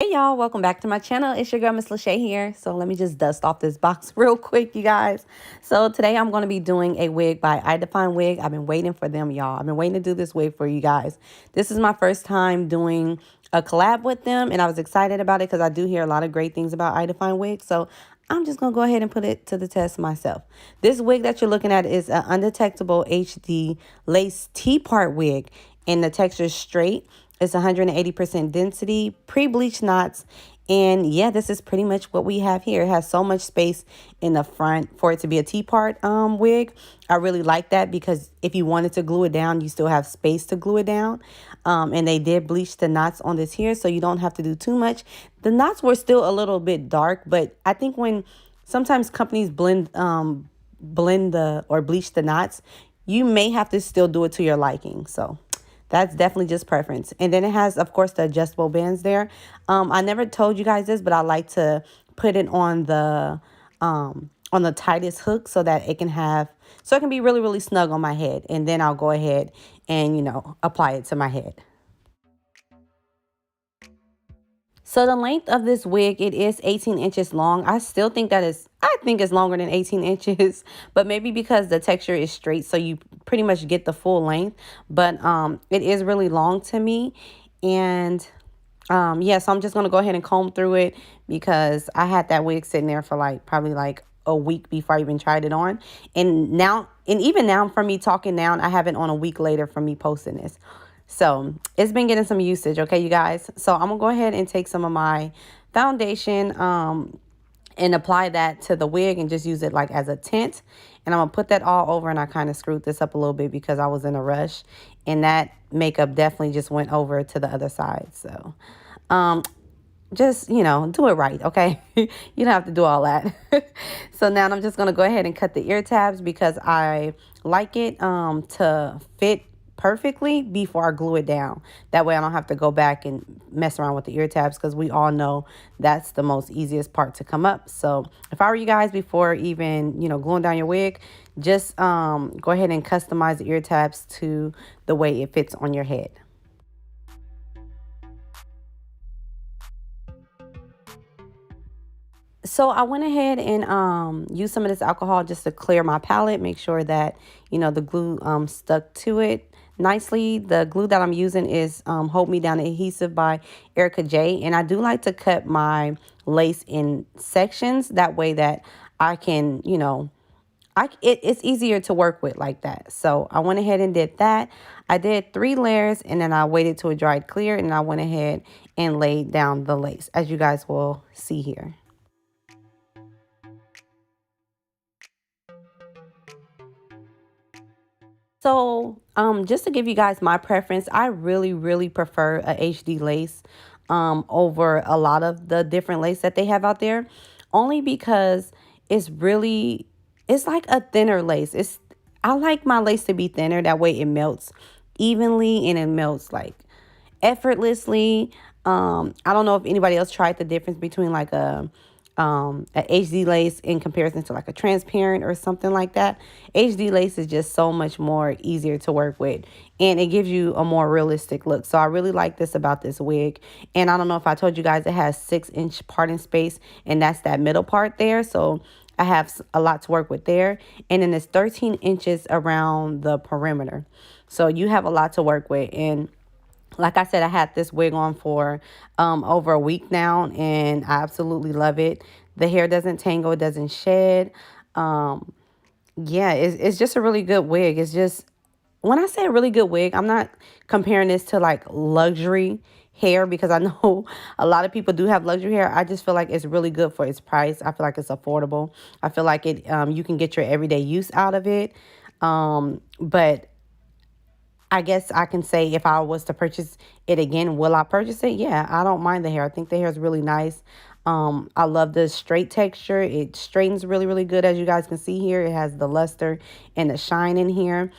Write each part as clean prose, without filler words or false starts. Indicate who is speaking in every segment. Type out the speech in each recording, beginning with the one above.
Speaker 1: Hey y'all, welcome back to my channel. It's your girl Miss Lachey here. So let me just dust off this box real quick, you guys. So today I'm going to be doing a wig by I Define Wig. I've been waiting for them, y'all. I've been waiting to do this wig for you guys. This is my first time doing a collab with them, and I was excited about it because I do hear a lot of great things about I Define Wig. So I'm just going to go ahead and put it to the test myself. This wig that you're looking at is an undetectable HD lace T-part wig, and the texture is straight. It's 180% density, pre-bleached knots. And yeah, this is pretty much what we have here. It has so much space in the front for it to be a T-part wig. I really like that because if you wanted to glue it down, you still have space to glue it down. And they did bleach the knots on this here, so you don't have to do too much. The knots were still a little bit dark, but I think when sometimes companies blend the or bleach the knots, you may have to still do it to your liking. So that's definitely just preference. And then it has, of course, the adjustable bands there. I never told you guys this, but I like to put it on the tightest hook so that it can be really, really snug on my head. And then I'll go ahead and, apply it to my head. So the length of this wig, it is 18 inches long. I still think I think it's longer than 18 inches, but maybe because the texture is straight, so you pretty much get the full length. But it is really long to me. And yeah, so I'm just going to go ahead and comb through it because I had that wig sitting there for probably a week before I even tried it on. And even now from me talking now, I have it on a week later from me posting this. So it's been getting some usage, okay, you guys? So I'm going to go ahead and take some of my foundation and apply that to the wig and just use it as a tint. And I'm going to put that all over, and I kind of screwed this up a little bit because I was in a rush. And that makeup definitely just went over to the other side. So just, do it right, okay? You don't have to do all that. So now I'm just going to go ahead and cut the ear tabs because I like it to fit perfectly before I glue it down. That way I don't have to go back and mess around with the ear tabs because we all know that's the most easiest part to come up. So if I were you guys, before even, gluing down your wig, just go ahead and customize the ear tabs to the way it fits on your head. So I went ahead and used some of this alcohol just to clear my palette, make sure that, the glue stuck to it nicely. The glue that I'm using is Hold Me Down Adhesive by Erica J. And I do like to cut my lace in sections. That way that I can, it's easier to work with like that. So I went ahead and did that. I did 3 layers, and then I waited till it dried clear, and I went ahead and laid down the lace, as you guys will see here. So, just to give you guys my preference, I really, really prefer a HD lace over a lot of the different lace that they have out there, only because it's like a thinner lace. I like my lace to be thinner. That way it melts evenly and it melts effortlessly. I don't know if anybody else tried the difference between a HD lace in comparison to a transparent or something like that. HD lace is just so much more easier to work with, and it gives you a more realistic look. So I really like this about this wig. And I don't know if I told you guys, it has 6-inch parting space, and that's that middle part there. So I have a lot to work with there. And then it's 13 inches around the perimeter. So you have a lot to work with. And like I said, I had this wig on for over a week now, and I absolutely love it. The hair doesn't tangle, it doesn't shed. Yeah, it's just a really good wig. It's just, when I say a really good wig, I'm not comparing this to luxury hair, because I know a lot of people do have luxury hair. I just feel like it's really good for its price. I feel like it's affordable. I feel like you can get your everyday use out of it. But I guess I can say, if I was to purchase it again, will I purchase it? Yeah, I don't mind the hair. I think the hair is really nice. I love the straight texture. It straightens really, really good. As you guys can see here, it has the luster and the shine in here.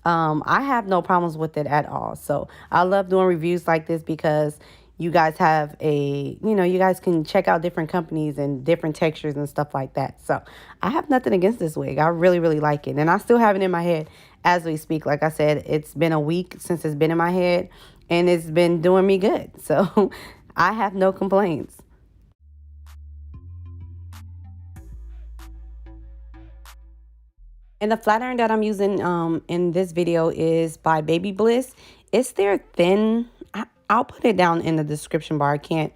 Speaker 1: I have no problems with it at all. So I love doing reviews like this because you guys you guys can check out different companies and different textures and stuff like that. So I have nothing against this wig. I really, really like it. And I still have it in my head as we speak. Like I said, it's been a week since it's been in my head, and it's been doing me good. So I have no complaints. And the flat iron that I'm using in this video is by Baby Bliss. It's their thin. I'll put it down in the description bar. I can't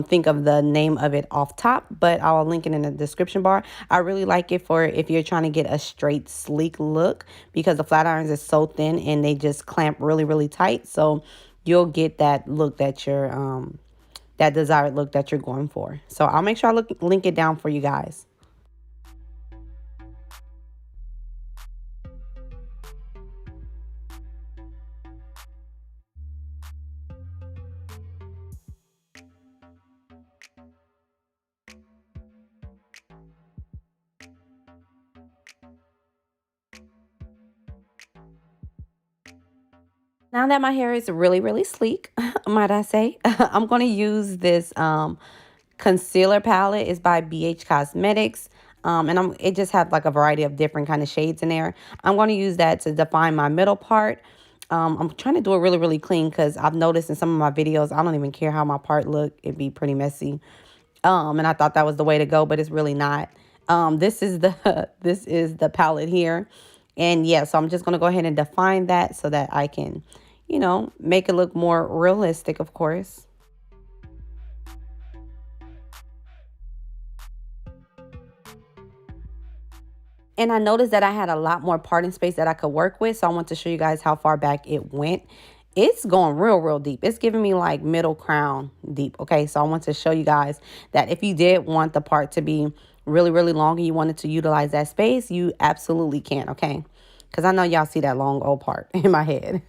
Speaker 1: think of the name of it off top, but I'll link it in the description bar. I really like it for if you're trying to get a straight, sleek look, because the flat irons is so thin and they just clamp really, really tight. So you'll get that look that you're that desired look that you're going for. So I'll make sure I link it down for you guys. Now that my hair is really, really sleek, might I say, I'm going to use this concealer palette. Is by BH Cosmetics. And it just have like a variety of different kind of shades in there. I'm going to use that to define my middle part. I'm trying to do it really, really clean because I've noticed in some of my videos, I don't even care how my part look. It'd be pretty messy. And I thought that was the way to go, but it's really not. This is the this is the palette here. And yeah, so I'm just going to go ahead and define that so that I can, make it look more realistic, of course. And I noticed that I had a lot more parting space that I could work with. So I want to show you guys how far back it went. It's going real, real deep. It's giving me like middle crown deep. Okay, so I want to show you guys that if you did want the part to be really, really long and you wanted to utilize that space, you absolutely can. Okay, because I know y'all see that long old part in my head.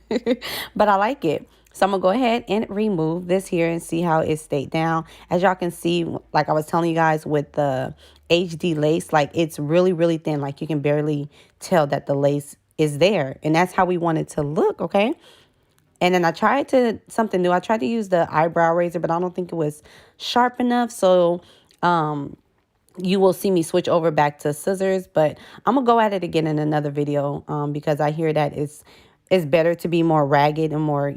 Speaker 1: But I like it. So I'm going to go ahead and remove this here and see how it stayed down. As y'all can see, like I was telling you guys with the HD lace, like it's really, really thin. Like you can barely tell that the lace is there. And that's how we want it to look, okay? And then I tried something new. I tried to use the eyebrow razor, but I don't think it was sharp enough. So you will see me switch over back to scissors. But I'm going to go at it again in another video because I hear that it's better to be more ragged and more,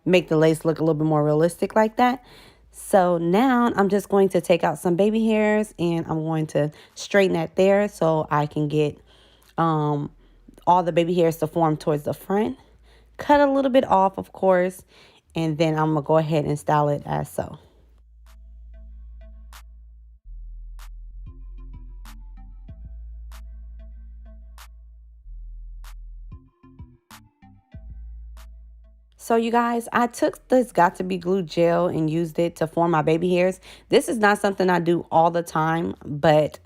Speaker 1: make the lace look a little bit more realistic like that. So now I'm just going to take out some baby hairs and I'm going to straighten that there so I can get all the baby hairs to form towards the front. Cut a little bit off, of course, and then I'm going to go ahead and style it as so. So you guys, I took this Got To Be Glue gel and used it to form my baby hairs. This is not something I do all the time, but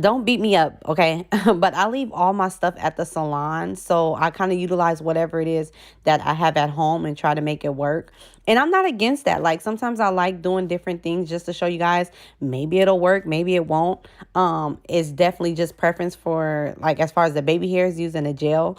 Speaker 1: don't beat me up, okay? But I leave all my stuff at the salon, so I kind of utilize whatever it is that I have at home and try to make it work. And I'm not against that. Like sometimes I like doing different things just to show you guys. Maybe it'll work, maybe it won't. It's definitely just preference for like as far as the baby hairs using a gel.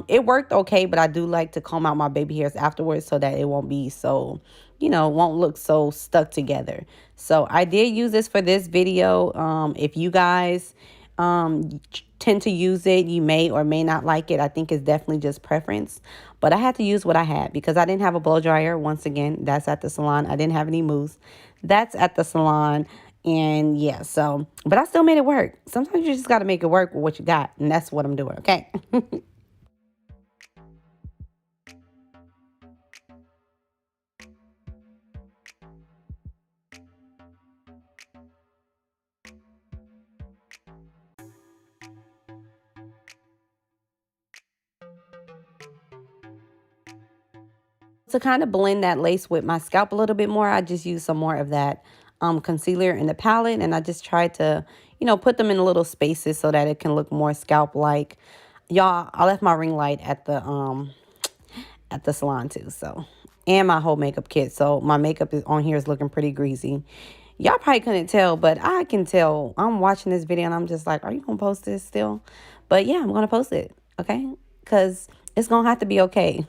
Speaker 1: It worked okay, but I do like to comb out my baby hairs afterwards so that it won't be so, won't look so stuck together. So I did use this for this video. If you guys tend to use it, you may or may not like it. I think it's definitely just preference. But I had to use what I had because I didn't have a blow dryer. Once again, that's at the salon. I didn't have any mousse. That's at the salon. And yeah, so, but I still made it work. Sometimes you just got to make it work with what you got. And that's what I'm doing, okay? To kind of blend that lace with my scalp a little bit more, I just used some more of that concealer in the palette. And I just tried to, put them in little spaces so that it can look more scalp-like. Y'all, I left my ring light at the salon too, so. And my whole makeup kit. So my makeup is on here is looking pretty greasy. Y'all probably couldn't tell, but I can tell. I'm watching this video and I'm just like, are you going to post this still? But yeah, I'm going to post it, okay? Because it's going to have to be okay.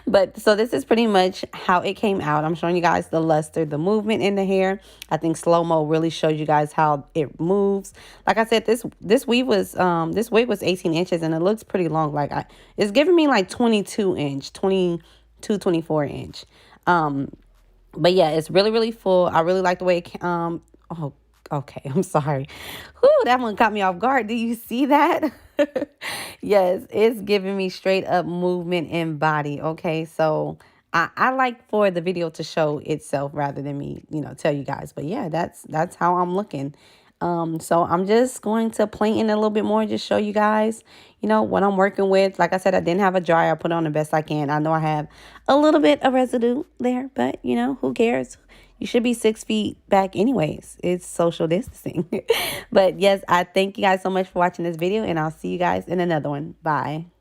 Speaker 1: But so this is pretty much how it came out. I'm showing you guys the luster, the movement in the hair. I think slow-mo really shows you guys how it moves. Like I said, this wig was 18 inches and it looks pretty long. Like it's giving me like 22 inch, 22, 24 inch. But yeah, it's really, really full. I really like the way oh, okay. I'm sorry. Whew, that one caught me off guard. Do you see that? Yes, it's giving me straight up movement in body. Okay. So I like for the video to show itself rather than me, tell you guys. But yeah, that's how I'm looking. So I'm just going to play in a little bit more, just show you guys, what I'm working with. Like I said, I didn't have a dryer. I put on the best I can. I know I have a little bit of residue there, but who cares? You should be 6 feet back anyways. It's social distancing. But yes, I thank you guys so much for watching this video, and I'll see you guys in another one. Bye.